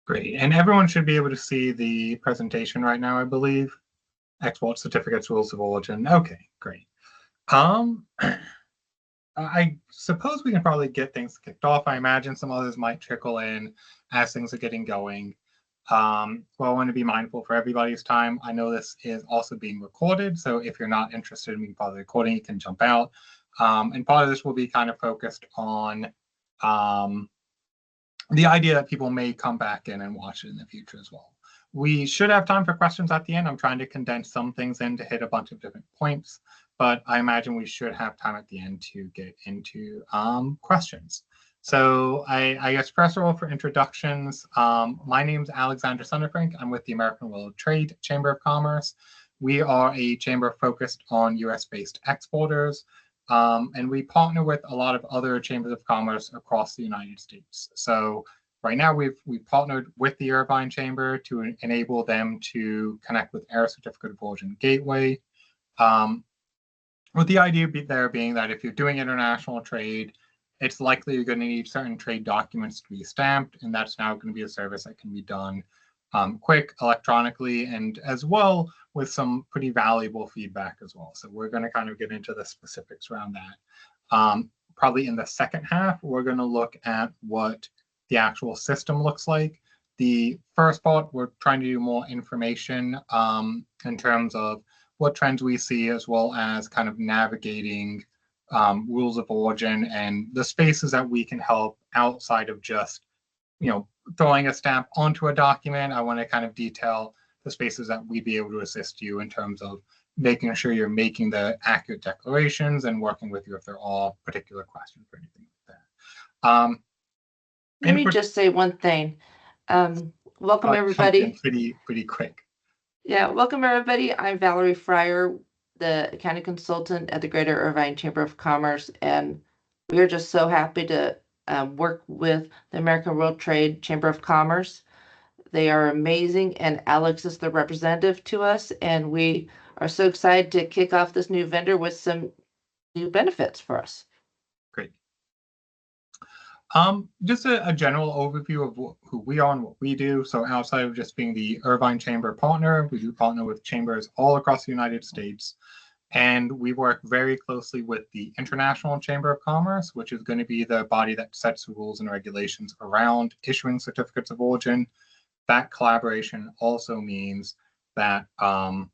Great. And everyone should be able to see the presentation right now, I believe. Export certificates, rules of origin. Okay, great. I suppose we can probably get things kicked off. I imagine some others might trickle in as things are getting going. Well, I want to be mindful for everybody's time. I know this is also being recorded, so if you're not interested in being part of the recording, you can jump out. And part of this will be kind of focused on the idea that people may come back in and watch it in the future as well. We should have time for questions at the end. I'm trying to condense some things in to hit a bunch of different points, but I imagine we should have time at the end to get into questions. So I guess first of all, for introductions, my name is Alex Sonifrank. I'm with the American World Trade Chamber of Commerce. We are a chamber focused on US-based exporters. And we partner with a lot of other chambers of commerce across the United States. So right now we've partnered with the Irvine Chamber to enable them to connect with Air Certificate of Origin Gateway. With the idea there being that if you're doing international trade, it's likely you're going to need certain trade documents to be stamped, and that's now going to be a service that can be done quick, electronically, and as well with some pretty valuable feedback as well. So we're going to kind of get into the specifics around that. Probably in the second half, we're going to look at what the actual system looks like. The first part, we're trying to do more information in terms of what trends we see, as well as kind of navigating rules of origin and the spaces that we can help outside of just, throwing a stamp onto a document. I want to kind of detail the spaces that we'd be able to assist you in terms of making sure you're making the accurate declarations and working with you if there are particular questions or anything like that. Let me just say one thing. Welcome, everybody. Pretty quick. Yeah, welcome, everybody. I'm Valerie Fryer, the accounting consultant at the Greater Irvine Chamber of Commerce, and we are just so happy to work with the American World Trade Chamber of Commerce. They are amazing, and Alex is the representative to us, and we are so excited to kick off this new vendor with some new benefits for us. Great. Just a general overview of who we are and what we do. So outside of just being the Irvine Chamber partner, we do partner with chambers all across the United States. And we work very closely with the International Chamber of Commerce, which is going to be the body that sets the rules and regulations around issuing certificates of origin. That collaboration also means that all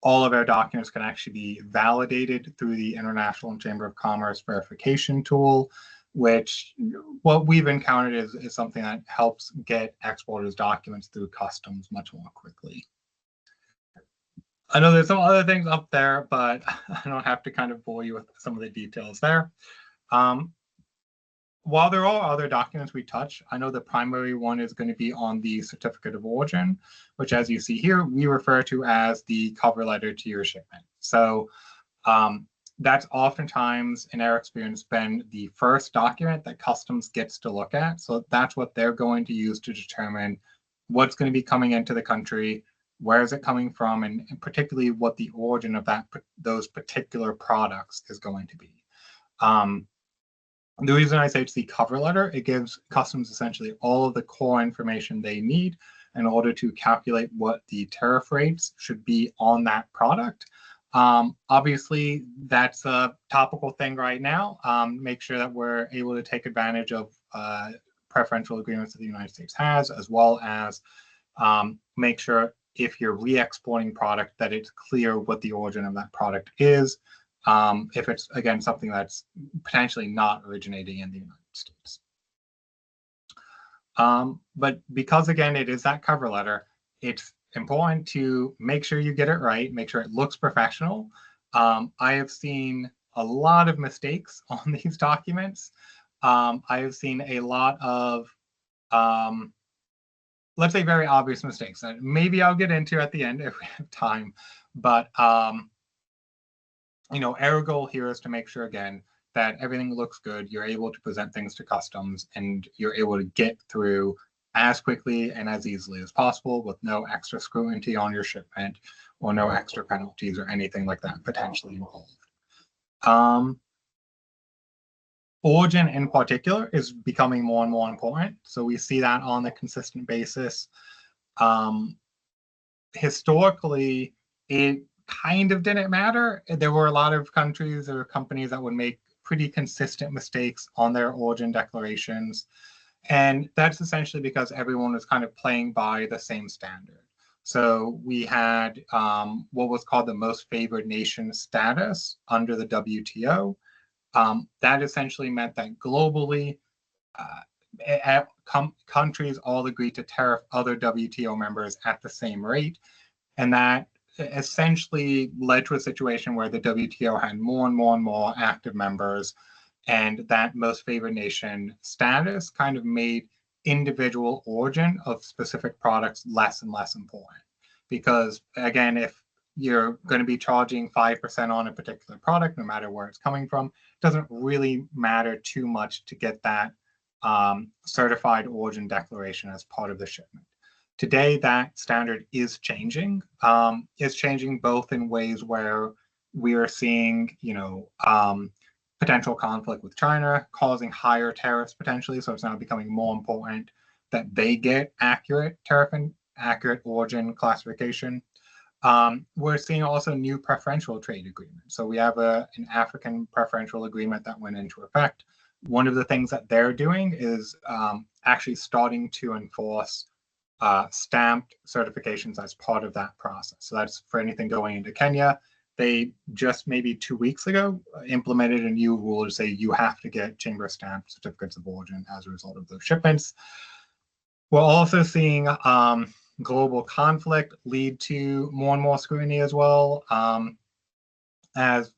of our documents can actually be validated through the International Chamber of Commerce verification tool, which what we've encountered is something that helps get exporters' documents through customs much more quickly. I know there's some other things up there, but I don't have to kind of bore you with some of the details there. While there are other documents we touch, I know the primary one is going to be on the certificate of origin, which, as you see here, we refer to as the cover letter to your shipment. So that's oftentimes, in our experience, been the first document that customs gets to look at. So that's what they're going to use to determine what's going to be coming into the country, where is it coming from, and particularly what the origin of those particular products is going to be. The reason I say it's the cover letter, it gives customs essentially all of the core information they need in order to calculate what the tariff rates should be on that product. Obviously, that's a topical thing right now. Make sure that we're able to take advantage of preferential agreements that the United States has, as well as make sure if you're re-exporting product that it's clear what the origin of that product is. If it's, again, something that's potentially not originating in the United States. But because, again, it is that cover letter, it's important to make sure you get it right, make sure it looks professional. I have seen a lot of mistakes on these documents. I have seen a lot of, let's say, very obvious mistakes that maybe I'll get into at the end if we have time. But our goal here is to make sure, again, that everything looks good, you're able to present things to customs, and you're able to get through as quickly and as easily as possible with no extra scrutiny on your shipment or no extra penalties or anything like that potentially involved. Origin in particular is becoming more and more important. So we see that on a consistent basis. Historically, it kind of didn't matter. There were a lot of countries or companies that would make pretty consistent mistakes on their origin declarations. And that's essentially because everyone was kind of playing by the same standard. So we had what was called the most favored nation status under the WTO. That essentially meant that globally, countries all agreed to tariff other WTO members at the same rate. And that essentially led to a situation where the WTO had more and more and more active members, and that most favored nation status kind of made individual origin of specific products less and less important. Because again, if you're going to be charging 5% on a particular product, no matter where it's coming from, it doesn't really matter too much to get that certified origin declaration as part of the shipment. Today, that standard is changing. It's changing both in ways where we are seeing, potential conflict with China, causing higher tariffs potentially. So it's now becoming more important that they get accurate tariff and accurate origin classification. We're seeing also new preferential trade agreements. So we have an African preferential agreement that went into effect. One of the things that they're doing is actually starting to enforce stamped certifications as part of that process. So that's for anything going into Kenya. They just maybe 2 weeks ago implemented a new rule to say you have to get chamber stamped certificates of origin as a result of those shipments. We're also seeing global conflict lead to more and more scrutiny as well. As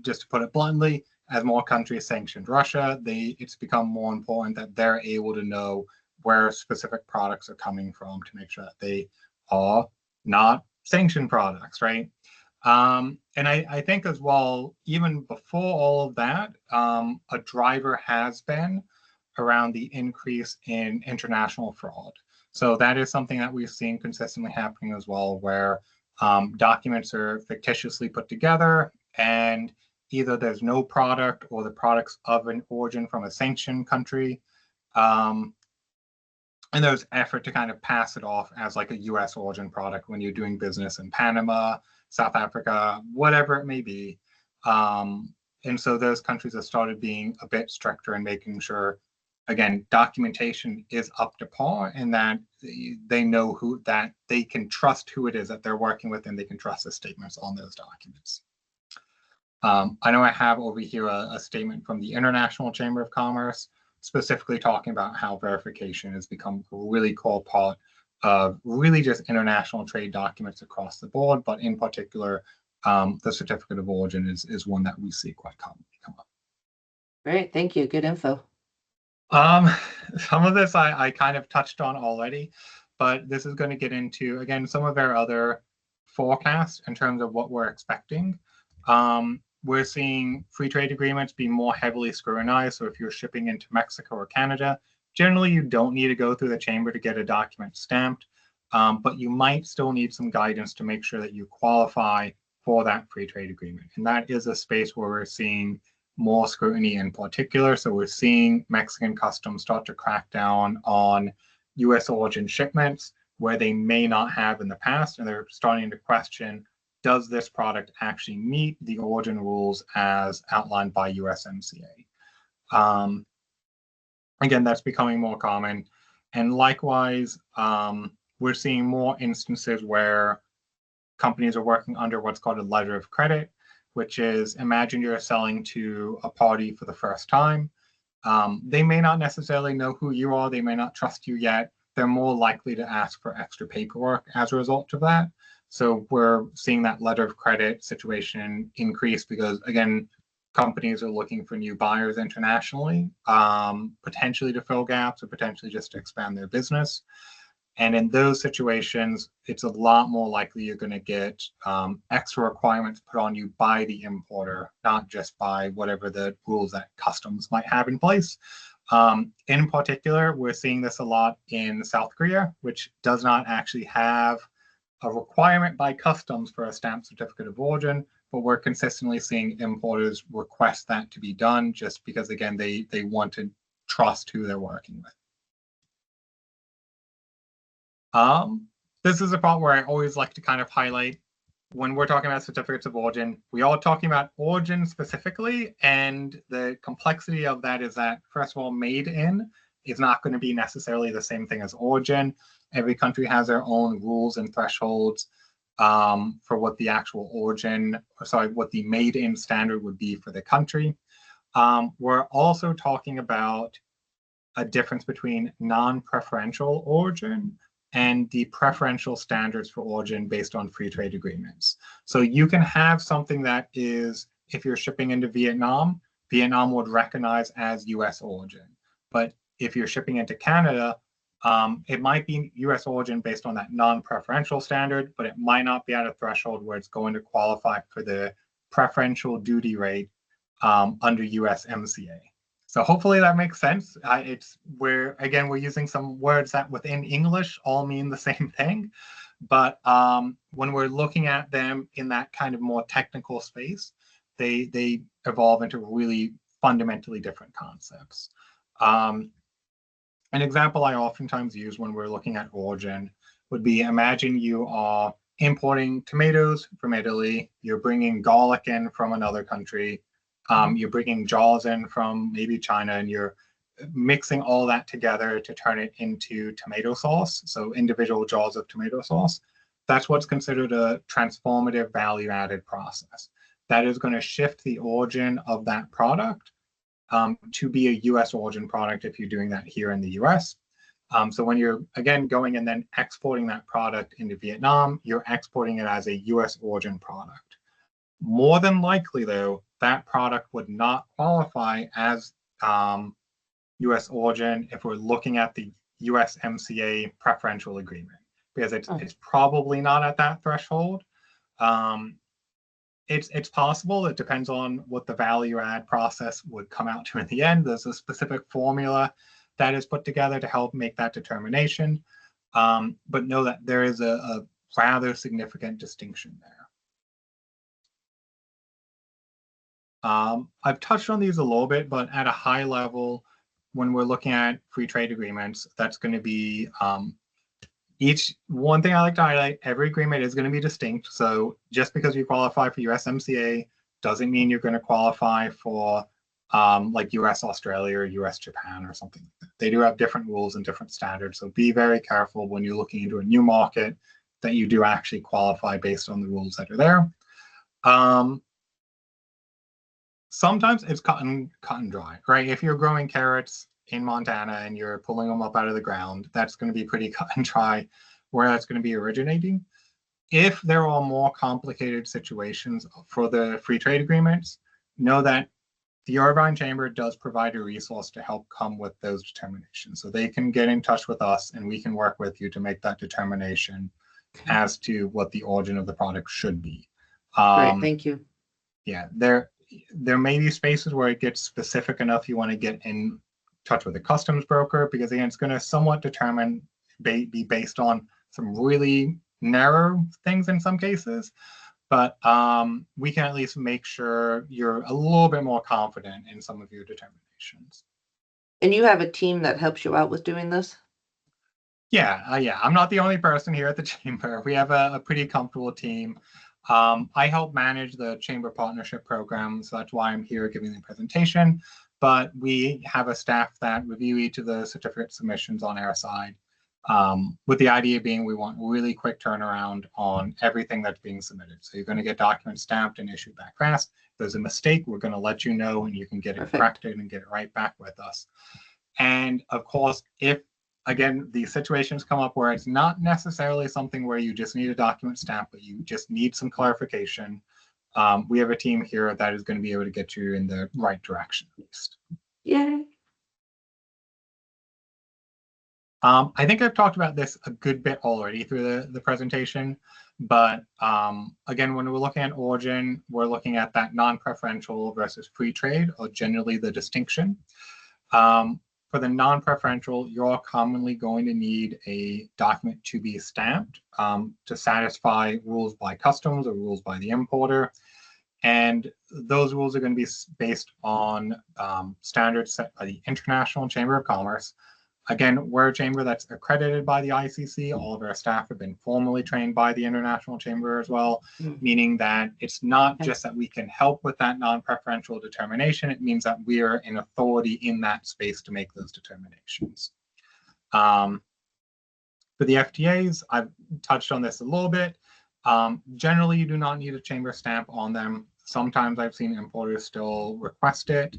just to put it bluntly, as more countries sanctioned Russia, it's become more important that they're able to know where specific products are coming from to make sure that they are not sanctioned products, right? And I think as well, even before all of that, a driver has been around the increase in international fraud. So that is something that we've seen consistently happening as well, where documents are fictitiously put together and either there's no product or the product's of an origin from a sanctioned country. And there's effort to kind of pass it off as like a US origin product when you're doing business in Panama, South Africa, whatever it may be. And so those countries have started being a bit stricter in making sure, again, documentation is up to par and that they know that they can trust who it is that they're working with and they can trust the statements on those documents. I know I have over here a statement from the International Chamber of Commerce, specifically talking about how verification has become a really core part of really just international trade documents across the board, but in particular, the certificate of origin is one that we see quite commonly come up. Great, thank you. Good info. Some of this I kind of touched on already, but this is going to get into, again, some of our other forecasts in terms of what we're expecting. We're seeing free trade agreements be more heavily scrutinized. So if you're shipping into Mexico or Canada, generally you don't need to go through the chamber to get a document stamped, but you might still need some guidance to make sure that you qualify for that free trade agreement. And that is a space where we're seeing more scrutiny in particular. So we're seeing Mexican customs start to crack down on US origin shipments where they may not have in the past, and they're starting to question, does this product actually meet the origin rules as outlined by USMCA? Again, that's becoming more common. And likewise, we're seeing more instances where companies are working under what's called a letter of credit, which is, imagine you're selling to a party for the first time. They may not necessarily know who you are. They may not trust you yet. They're more likely to ask for extra paperwork as a result of that. So we're seeing that letter of credit situation increase because, again, companies are looking for new buyers internationally, potentially to fill gaps or potentially just to expand their business. And in those situations, it's a lot more likely you're going to get extra requirements put on you by the importer, not just by whatever the rules that customs might have in place. In particular, we're seeing this a lot in South Korea, which does not actually have a requirement by customs for a stamped certificate of origin, but we're consistently seeing importers request that to be done just because, again, they want to trust who they're working with. This is a part where I always like to kind of highlight when we're talking about certificates of origin, we are talking about origin specifically, and the complexity of that is that, first of all, made in is not going to be necessarily the same thing as origin. Every country has their own rules and thresholds for what the actual origin, what the made in standard would be for the country. We're also talking about a difference between non-preferential origin and the preferential standards for origin based on free trade agreements. So you can have something that is, if you're shipping into Vietnam, Vietnam would recognize as US origin. But if you're shipping into Canada, it might be US origin based on that non-preferential standard, but it might not be at a threshold where it's going to qualify for the preferential duty rate under USMCA. So hopefully that makes sense. It's where, again, we're using some words that within English all mean the same thing. But when we're looking at them in that kind of more technical space, they evolve into really fundamentally different concepts. An example I oftentimes use when we're looking at origin would be, imagine you are importing tomatoes from Italy, you're bringing garlic in from another country, you're bringing jaws in from maybe China, and you're mixing all that together to turn it into tomato sauce, so individual jaws of tomato sauce. That's what's considered a transformative value-added process. That is going to shift the origin of that product to be a US origin product if you're doing that here in the US. So when you're, again, going and then exporting that product into Vietnam, you're exporting it as a US origin product. More than likely, though, that product would not qualify as US origin if we're looking at the USMCA preferential agreement, because it's probably not at that threshold. It's possible. It depends on what the value add process would come out to in the end. There's a specific formula that is put together to help make that determination. But know that there is a rather significant distinction there. I've touched on these a little bit, but at a high level, when we're looking at free trade agreements, that's going to be one thing I like to highlight, every agreement is going to be distinct. So just because you qualify for USMCA doesn't mean you're going to qualify for like US Australia or US Japan or something like that. They do have different rules and different standards. So be very careful when you're looking into a new market that you do actually qualify based on the rules that are there. Sometimes it's cut and dry, right? If you're growing carrots in Montana and you're pulling them up out of the ground, that's going to be pretty cut and dry where that's going to be originating. If there are more complicated situations for the free trade agreements, know that the Irvine Chamber does provide a resource to help come with those determinations. So they can get in touch with us and we can work with you to make that determination as to what the origin of the product should be. Great, thank you. Yeah, there may be spaces where it gets specific enough you want to get in touch with a customs broker, because again, it's going to somewhat be based on some really narrow things in some cases, but we can at least make sure you're a little bit more confident in some of your determinations. And you have a team that helps you out with doing this? Yeah, I'm not the only person here at the Chamber. We have a pretty comfortable team. I help manage the Chamber Partnership Program, so that's why I'm here giving the presentation. But we have a staff that review each of the certificate submissions on our side, with the idea being we want really quick turnaround on everything that's being submitted. So you're going to get documents stamped and issued back fast. If there's a mistake, we're going to let you know and you can get it corrected and get it right back with us. And of course, if again, the situations come up where it's not necessarily something where you just need a document stamp, but you just need some clarification. We have a team here that is going to be able to get you in the right direction, at least. Yay. I think I've talked about this a good bit already through the presentation, but again, when we're looking at origin, we're looking at that non-preferential versus free trade, or generally the distinction. For the non-preferential, you're commonly going to need a document to be stamped to satisfy rules by customs or rules by the importer. And those rules are going to be based on standards set by the International Chamber of Commerce. Again, we're a chamber that's accredited by the ICC. All of our staff have been formally trained by the International Chamber as well, meaning that it's not just that we can help with that non-preferential determination. It means that we are an authority in that space to make those determinations. For the FTAs, I've touched on this a little bit. Generally, you do not need a chamber stamp on them. Sometimes I've seen importers still request it.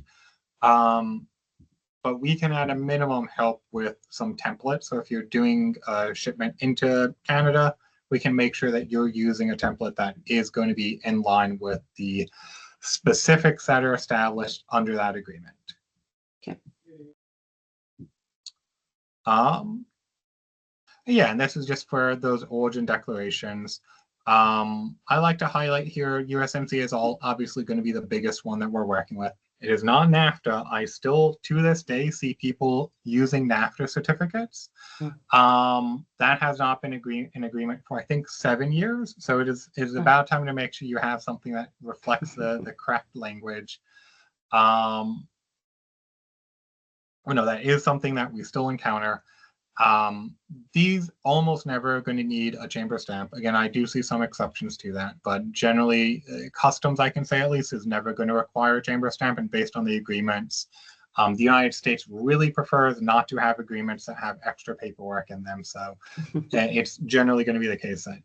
But we can at a minimum help with some templates. So if you're doing a shipment into Canada, we can make sure that you're using a template that is going to be in line with the specifics that are established under that agreement. Okay. Yeah, and this is just for those origin declarations. I like to highlight here, USMCA is obviously going to be the biggest one that we're working with. It is not NAFTA. I still, to this day, see people using NAFTA certificates. That has not been in agreement for, I think, 7 years. So it is about time to make sure you have something that reflects the correct language. That is something that we still encounter. These almost never are going to need a chamber stamp. Again, I do see some exceptions to that, but generally customs, I can say at least, is never going to require a chamber stamp, and based on the agreements, the United States really prefers not to have agreements that have extra paperwork in them. So it's generally going to be the case that,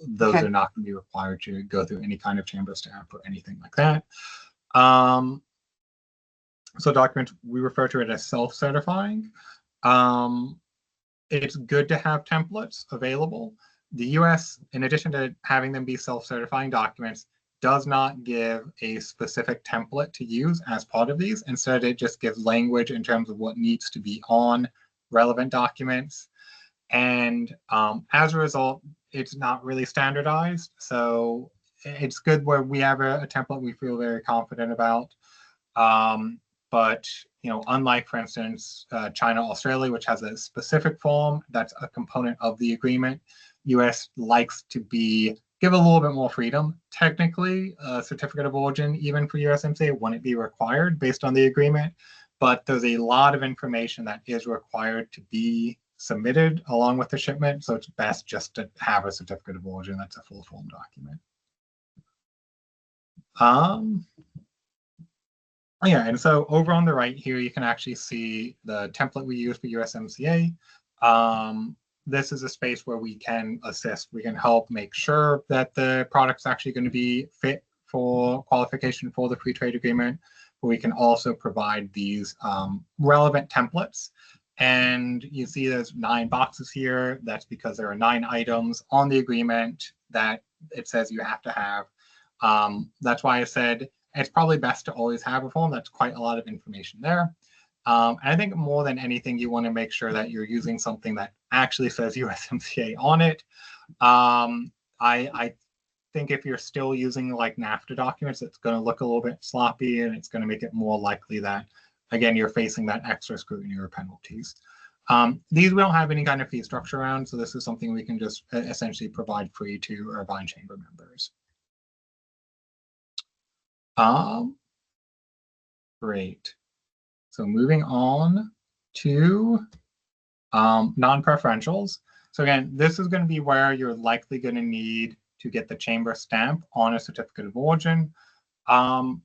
those are not going to be required to go through any kind of chamber stamp or anything like that. So documents, we refer to it as self-certifying. It's good to have templates available. The US, in addition to having them be self-certifying documents, does not give a specific template to use as part of these. Instead, it just gives language in terms of what needs to be on relevant documents. And as a result, it's not really standardized. So it's good where we have a template we feel very confident about. But unlike, for instance, China, Australia, which has a specific form that's a component of the agreement, US likes to give a little bit more freedom. Technically, a certificate of origin, even for USMCA, wouldn't be required based on the agreement, but there's a lot of information that is required to be submitted along with the shipment, so it's best just to have a certificate of origin that's a full form document. Yeah, and so over on the right here, you can actually see the template we use for USMCA. This is a space where we can assist. We can help make sure that the product's actually going to be fit for qualification for the free trade agreement. But we can also provide these relevant templates. And you see there's 9 boxes here. That's because there are 9 items on the agreement that it says you have to have. That's why I said it's probably best to always have a form. That's quite a lot of information there. And I think more than anything, you want to make sure that you're using something that actually says USMCA on it. I think if you're still using like NAFTA documents, it's going to look a little bit sloppy, and it's going to make it more likely that, again, you're facing that extra scrutiny or penalties. These we don't have any kind of fee structure around, so this is something we can just essentially provide free to Irvine Chamber members. Great. So moving on to non-preferentials. So again, this is going to be where you're likely going to need to get the chamber stamp on a certificate of origin. While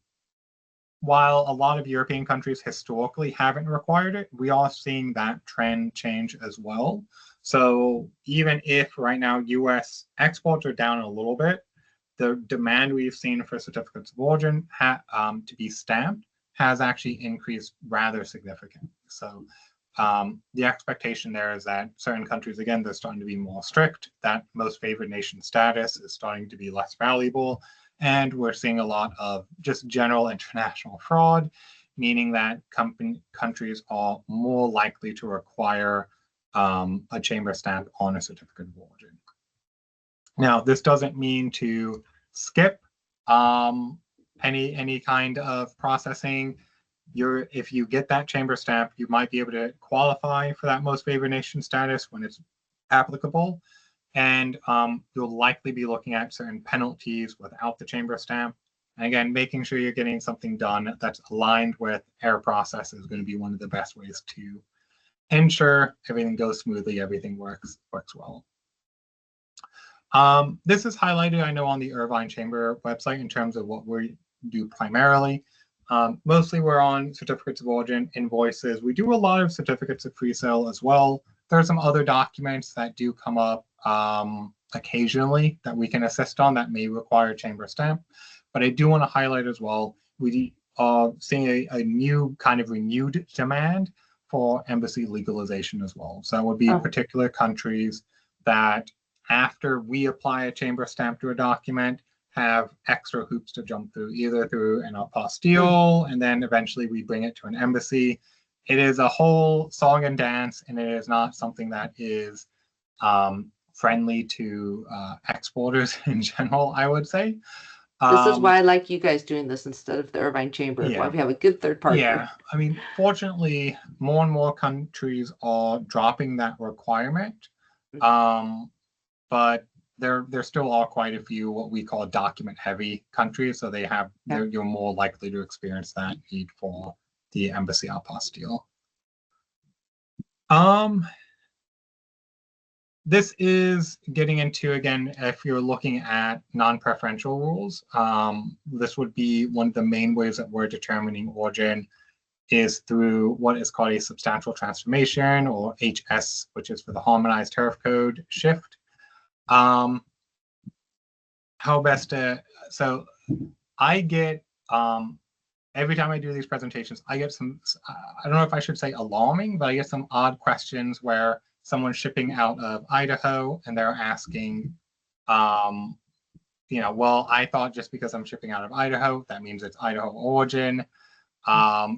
a lot of European countries historically haven't required it, we are seeing that trend change as well. So even if right now US exports are down a little bit, the demand we've seen for certificates of origin to be stamped has actually increased rather significantly. So the expectation there is that certain countries, again, they're starting to be more strict, that most favored nation status is starting to be less valuable, and we're seeing a lot of just general international fraud, meaning that countries are more likely to require a chamber stamp on a certificate of origin. Now, this doesn't mean to skip any kind of processing. If you get that chamber stamp, you might be able to qualify for that most favored nation status when it's applicable, and you'll likely be looking at certain penalties without the chamber stamp. And again, making sure you're getting something done that's aligned with air process is going to be one of the best ways to ensure everything goes smoothly, everything works well. This is highlighted, I know, on the Irvine Chamber website in terms of what we do primarily. Mostly we're on certificates of origin, invoices. We do a lot of certificates of pre-sale as well. There are some other documents that do come up occasionally that we can assist on that may require chamber stamp. But I do want to highlight as well, we are seeing a new kind of renewed demand for embassy legalization as well. So that would be particular countries that after we apply a chamber stamp to a document, have extra hoops to jump through, either through an apostille, and then eventually we bring it to an embassy. It is a whole song and dance, and it is not something that is friendly to exporters in general, I would say. This is why I like you guys doing this instead of the Irvine Chamber. Yeah. Why we have a good third partner. Yeah, I mean, fortunately, more and more countries are dropping that requirement, but there still are quite a few what we call document-heavy countries, so they have you're more likely to experience that need for the embassy apostille. This is getting into, again, if you're looking at non-preferential rules, this would be one of the main ways that we're determining origin is through what is called a substantial transformation, or HS, which is for the harmonized tariff code shift. How best to, so I get, every time I do these presentations, I get some, I don't know if I should say alarming, but I get some odd questions where someone's shipping out of Idaho and they're asking, you know, well, I thought just because I'm shipping out of Idaho, that means it's Idaho origin,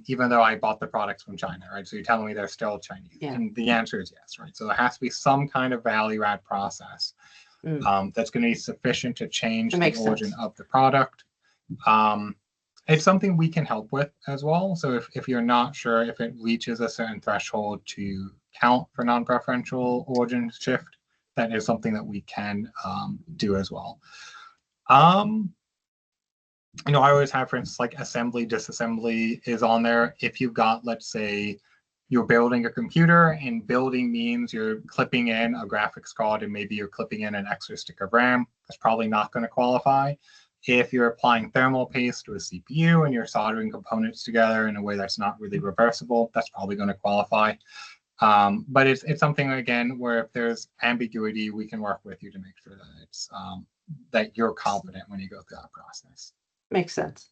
even though I bought the products from China, right? So you're telling me they're still Chinese. Yeah. And the answer is yes, right? So there has to be some kind of value add process that's going to be sufficient to change the origin of the product. It's something we can help with as well. So if you're not sure if it reaches a certain threshold to count for non-preferential origin shift, that is something that we can do as well. You know, I always have, for instance, like assembly, disassembly is on there. If you've got, let's say, you're building a computer, and building means you're clipping in a graphics card and maybe you're clipping in an extra stick of RAM, that's probably not going to qualify. If you're applying thermal paste to a CPU and you're soldering components together in a way that's not really reversible, that's probably going to qualify. But it's something, again, where if there's ambiguity, we can work with you to make sure that it's that you're confident when you go through that process. Makes sense.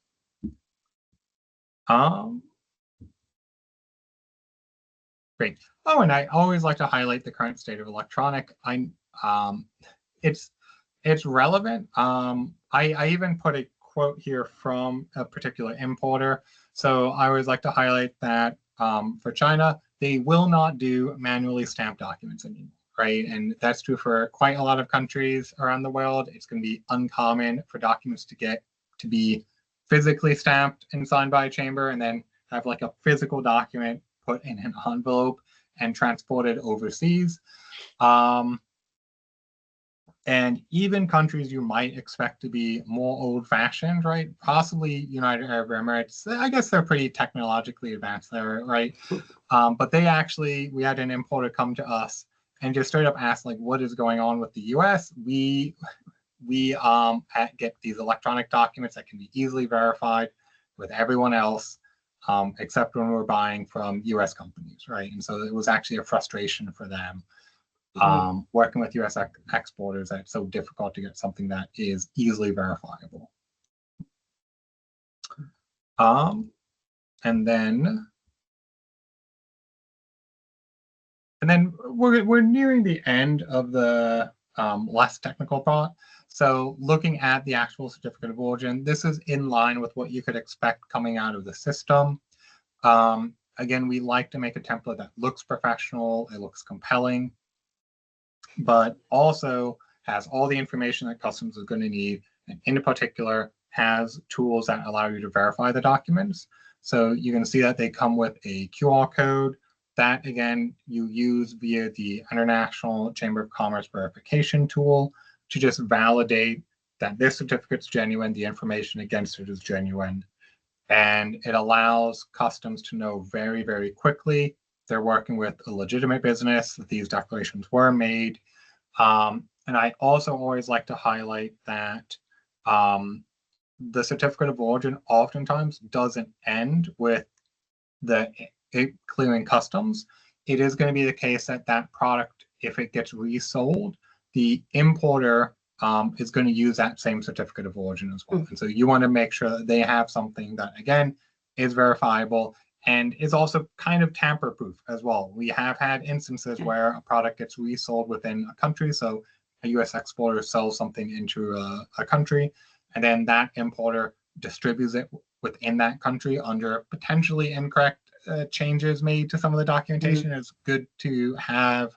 Great. Oh, and I always like to highlight the current state of electronic. It's relevant. I even put a quote here from a particular importer. So I always like to highlight that for China, they will not do manually stamped documents anymore, right? And that's true for quite a lot of countries around the world. It's going to be uncommon for documents to be physically stamped and signed by a chamber, and then have like a physical document put in an envelope and transported overseas. And even countries you might expect to be more old-fashioned, right? Possibly United Arab Emirates. I guess they're pretty technologically advanced there, right? But they actually, we had an importer come to us and just straight up ask, like, what is going on with the US? We get these electronic documents that can be easily verified with everyone else, except when we're buying from US companies, right? And so it was actually a frustration for them. Working with US exporters, that it's so difficult to get something that is easily verifiable. And then we're nearing the end of the less technical part. So looking at the actual certificate of origin, this is in line with what you could expect coming out of the system. Again, we like to make a template that looks professional, it looks compelling, but also has all the information that customs is going to need, and in particular has tools that allow you to verify the documents. So you can see that they come with a QR code that, again, you use via the International Chamber of Commerce verification tool to just validate that this certificate's genuine, the information against it is genuine. And it allows customs to know very, very quickly they're working with a legitimate business, that these declarations were made. And I also always like to highlight that the certificate of origin oftentimes doesn't end with it clearing customs. It is going to be the case that that product, if it gets resold, the importer is going to use that same certificate of origin as well. And so you want to make sure that they have something that, again, is verifiable and is also kind of tamper-proof as well. We have had instances where a product gets resold within a country. So a U.S. exporter sells something into a country, and then that importer distributes it within that country under potentially incorrect changes made to some of the documentation. It's good to have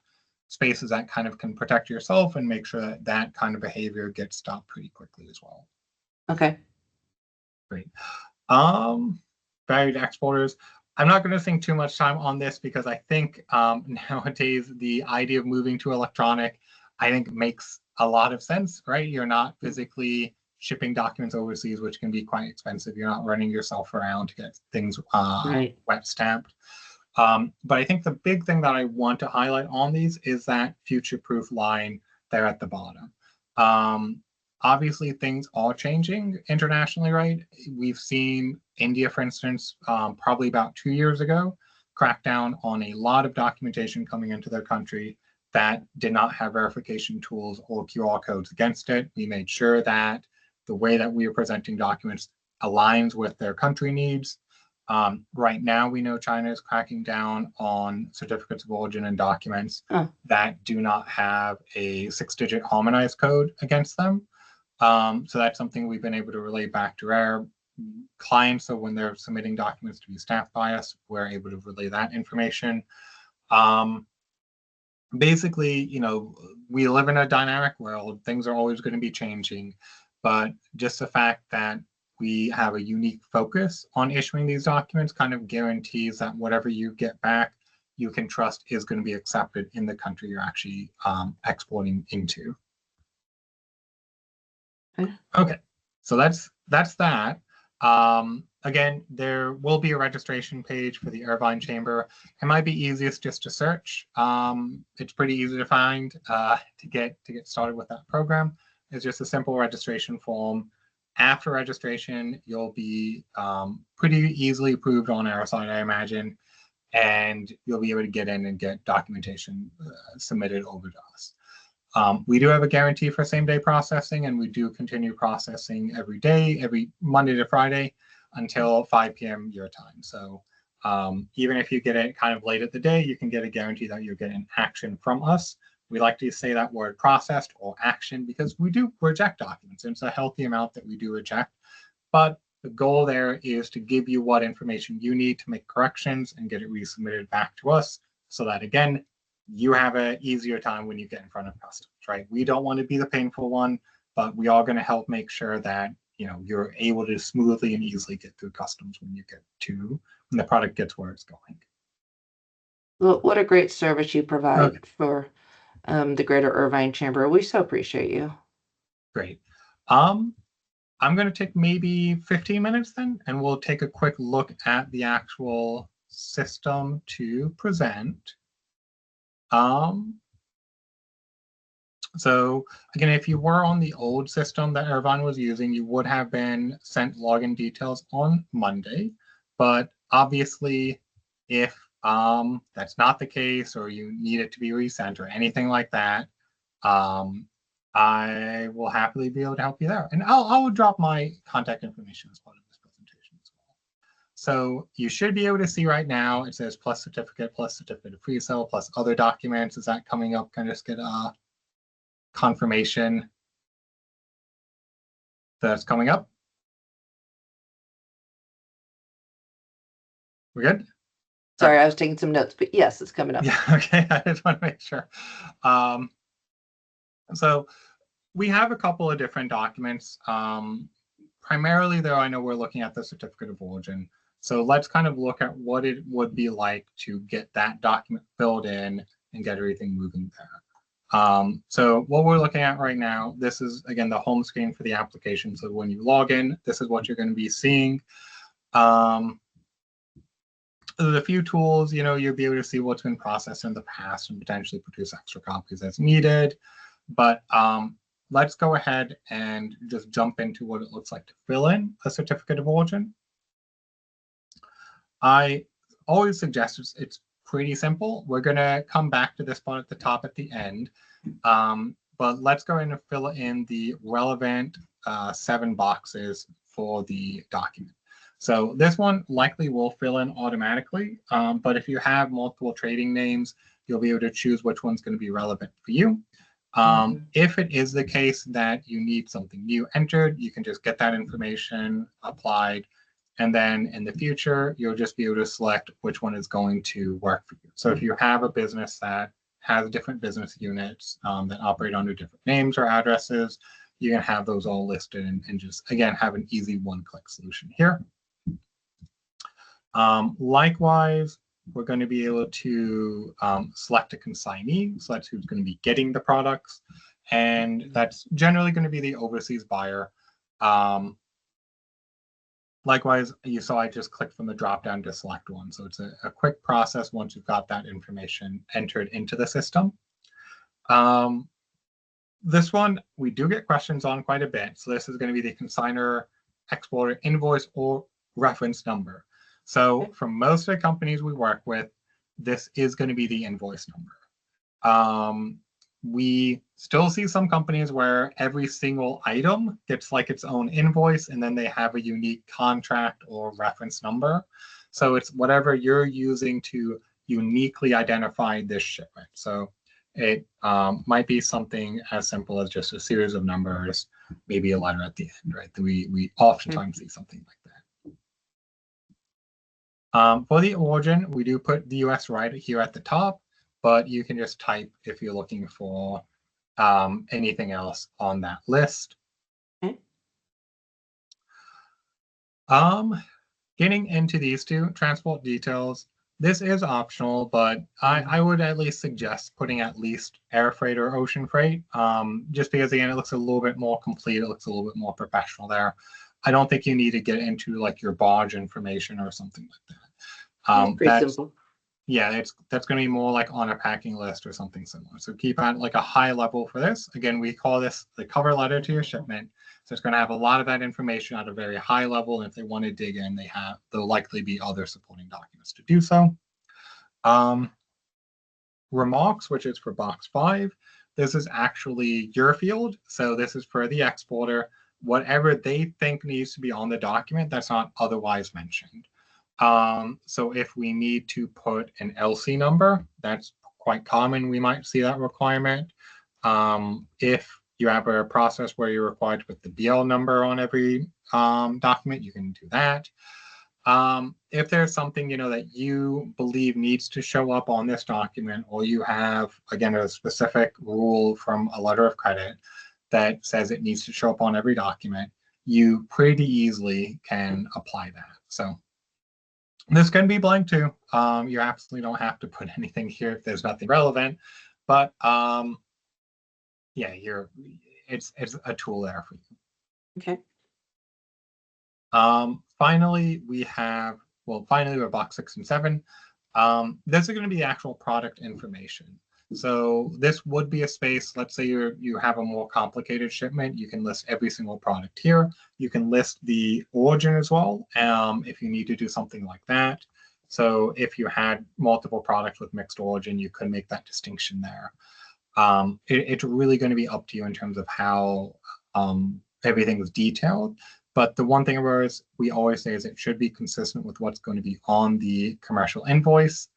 spaces that kind of can protect yourself and make sure that that kind of behavior gets stopped pretty quickly as well. Okay. Great. Valued exporters. I'm not going to spend too much time on this because I think nowadays the idea of moving to electronic, I think, makes a lot of sense, right? You're not physically shipping documents overseas, which can be quite expensive. You're not running yourself around to get things wet stamped. But I think the big thing that I want to highlight on these is that future-proof line there at the bottom. Obviously, things are changing internationally, right? We've seen India, for instance, probably about 2 years ago, crack down on a lot of documentation coming into their country that did not have verification tools or QR codes against it. We made sure that the way that we are presenting documents aligns with their country needs. Right now, we know China is cracking down on certificates of origin and documents that do not have a 6-digit harmonized code against them. So that's something we've been able to relay back to our clients. So when they're submitting documents to be stamped by us, we're able to relay that information. Basically, you know, we live in a dynamic world. Things are always going to be changing. But just the fact that we have a unique focus on issuing these documents kind of guarantees that whatever you get back, you can trust is going to be accepted in the country you're actually exporting into. Okay, so that's that. Again, there will be a registration page for the Irvine Chamber. It might be easiest just to search. It's pretty easy to find to get started with that program. It's just a simple registration form. After registration, you'll be pretty easily approved on our side, I imagine, and you'll be able to get in and get documentation submitted over to us. We do have a guarantee for same-day processing, and we do continue processing every day, every Monday to Friday, until 5 p.m. your time. So even if you get it kind of late at the day, you can get a guarantee that you're getting action from us. We like to say that word processed or action because we do reject documents. It's a healthy amount that we do reject. But the goal there is to give you what information you need to make corrections and get it resubmitted back to us so that, again, you have an easier time when you get in front of customs, right? We don't want to be the painful one, but we are going to help make sure that, you know, you're able to smoothly and easily get through customs when the product gets where it's going. Well, what a great service you provide for the Greater Irvine Chamber. We so appreciate you. Great. I'm going to take maybe 15 minutes then, and we'll take a quick look at the actual system to present. So again, if you were on the old system that Irvine was using, you would have been sent login details on Monday. But obviously, if that's not the case, or you need it to be resent or anything like that, I will happily be able to help you there. And I'll drop my contact information as part of this presentation as well. So you should be able to see right now, it says plus certificate of pre-sale, plus other documents. Is that coming up? Can I just get a confirmation that's coming up? We're good? Sorry, I was taking some notes, but yes, it's coming up. Yeah, okay, I just want to make sure. So we have a couple of different documents. Primarily, though, I know we're looking at the certificate of origin. So let's kind of look at what it would be like to get that document filled in and get everything moving there. So what we're looking at right now, this is, again, the home screen for the application. So when you log in, this is what you're going to be seeing. There's a few tools, you'll be able to see what's been processed in the past and potentially produce extra copies as needed. But let's go ahead and just jump into what it looks like to fill in a certificate of origin. I always suggest it's pretty simple. We're going to come back to this part at the top at the end. But let's go in and fill in the relevant 7 boxes for the document. So this one likely will fill in automatically, but if you have multiple trading names, you'll be able to choose which one's going to be relevant for you. If it is the case that you need something new entered, you can just get that information applied, and then in the future, you'll just be able to select which one is going to work for you. So if you have a business that has different business units that operate under different names or addresses, you can have those all listed and just, again, have an easy one-click solution here. Likewise, we're going to be able to select a consignee, so that's who's going to be getting the products, and that's generally going to be the overseas buyer. Likewise, you saw I just clicked from the drop-down to select one, so it's a quick process once you've got that information entered into the system. This one, we do get questions on quite a bit, so this is going to be the consignor exporter invoice or reference number. So for most of the companies we work with, this is going to be the invoice number. We still see some companies where every single item gets like its own invoice, and then they have a unique contract or reference number. So it's whatever you're using to uniquely identify this shipment. So it might be something as simple as just a series of numbers, maybe a letter at the end, right? We oftentimes see something like that. For the origin, we do put the US right here at the top, but you can just type if you're looking for anything else on that list. Okay. Getting into these two, transport details, this is optional, but I would at least suggest putting at least air freight or ocean freight, just because, again, it looks a little bit more complete. It looks a little bit more professional there. I don't think you need to get into like your barge information or something like that. Pretty simple. Yeah, that's going to be more like on a packing list or something similar. So keep at like a high level for this. Again, we call this the cover letter to your shipment. So it's going to have a lot of that information at a very high level. And if they want to dig in, there'll likely be other supporting documents to do so. Remarks, which is for box 5. This is actually your field. So this is for the exporter. Whatever they think needs to be on the document that's not otherwise mentioned. So if we need to put an LC number, that's quite common. We might see that requirement. If you have a process where you're required to put the BL number on every document, you can do that. If there's something, that you believe needs to show up on this document, or you have, again, a specific rule from a letter of credit that says it needs to show up on every document, you pretty easily can apply that. So this can be blank too. You absolutely don't have to put anything here if there's nothing relevant, but yeah, it's a tool there for you. Okay. Finally, we're box 6 and 7. This is going to be the actual product information. So this would be a space, let's say you have a more complicated shipment, you can list every single product here. You can list the origin as well, if you need to do something like that. So if you had multiple products with mixed origin, you could make that distinction there. It's really going to be up to you in terms of how everything is detailed. But the one thing we always say is it should be consistent with what's going to be on the commercial invoice.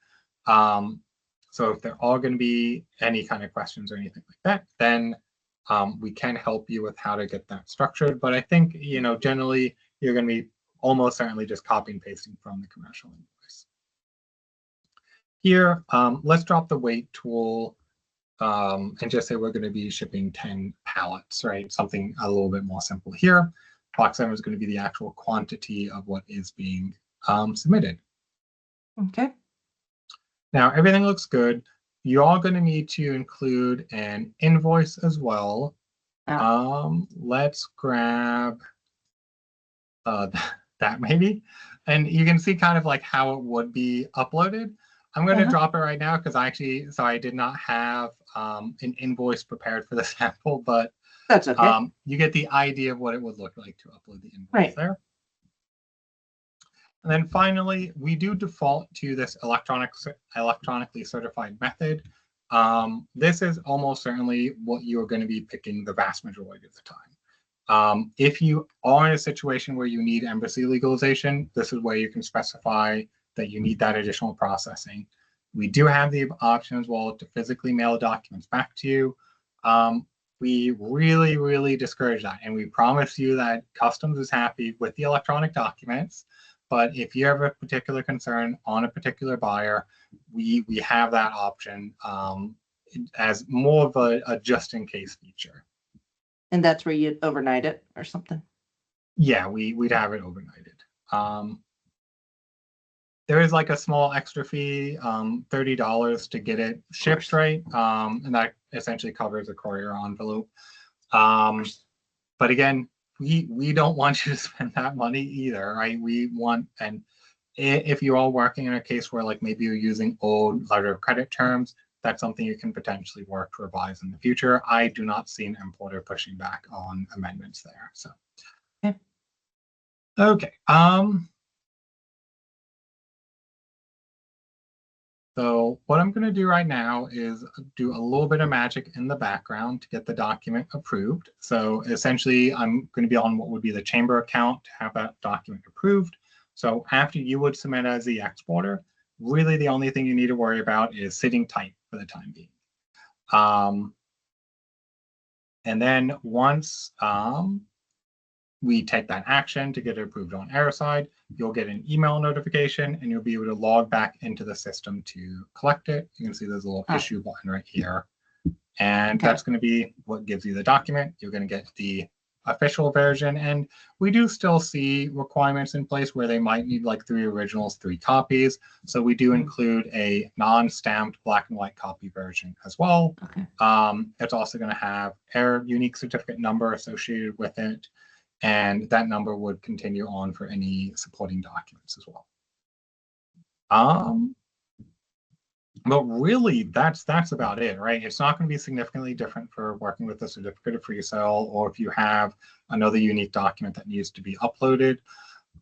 So if there are going to be any kind of questions or anything like that, then we can help you with how to get that structured. But I think, generally, you're going to be almost certainly just copy and pasting from the commercial invoice. Here, let's drop the weight tool and just say we're going to be shipping 10 pallets, right? Something a little bit more simple here. Box 7 is going to be the actual quantity of what is being submitted. Okay. Now, everything looks good. You are going to need to include an invoice as well. Let's grab that maybe. And you can see kind of like how it would be uploaded. I'm going to drop it right now because I did not have an invoice prepared for the sample, but that's okay. You get the idea of what it would look like to upload the invoice there. And then finally, we do default to this electronically certified method. This is almost certainly what you're going to be picking the vast majority of the time. If you are in a situation where you need embassy legalization, this is where you can specify that you need that additional processing. We do have the option as well to physically mail documents back to you. We really, really discourage that. And we promise you that Customs is happy with the electronic documents. But if you have a particular concern on a particular buyer, we have that option as more of a just-in-case feature. And that's where you'd overnight it or something? Yeah, we'd have it overnighted. There is like a small extra fee, $30 to get it shipped, right? And that essentially covers a courier envelope. But again, we don't want you to spend that money either, right? We want, and if you're all working in a case where like maybe you're using old letter of credit terms, that's something you can potentially work to revise in the future. I do not see an importer pushing back on amendments there. So, okay. So what I'm going to do right now is do a little bit of magic in the background to get the document approved. So essentially, I'm going to be on what would be the chamber account to have that document approved. So after you would submit as the exporter, really the only thing you need to worry about is sitting tight for the time being. And then once we take that action to get it approved on our side, you'll get an email notification and you'll be able to log back into the system to collect it. You can see there's a little issue button right here. And that's going to be what gives you the document. You're going to get the official version. And we do still see requirements in place where they might need like 3 originals, 3 copies. So we do include a non-stamped black and white copy version as well. It's also going to have our unique certificate number associated with it. And that number would continue on for any supporting documents as well. But really, that's about it, right? It's not going to be significantly different for working with a certificate of free sale, or if you have another unique document that needs to be uploaded.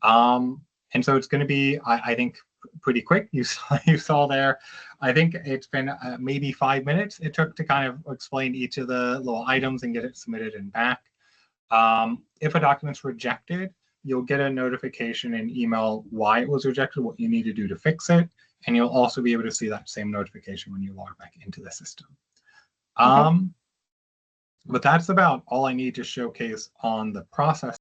And so it's going to be, I think, pretty quick. You saw there. I think it's been maybe 5 minutes it took to kind of explain each of the little items and get it submitted and back. If a document's rejected, you'll get a notification and email why it was rejected, what you need to do to fix it, and you'll also be able to see that same notification when you log back into the system. But that's about all I need to showcase on the process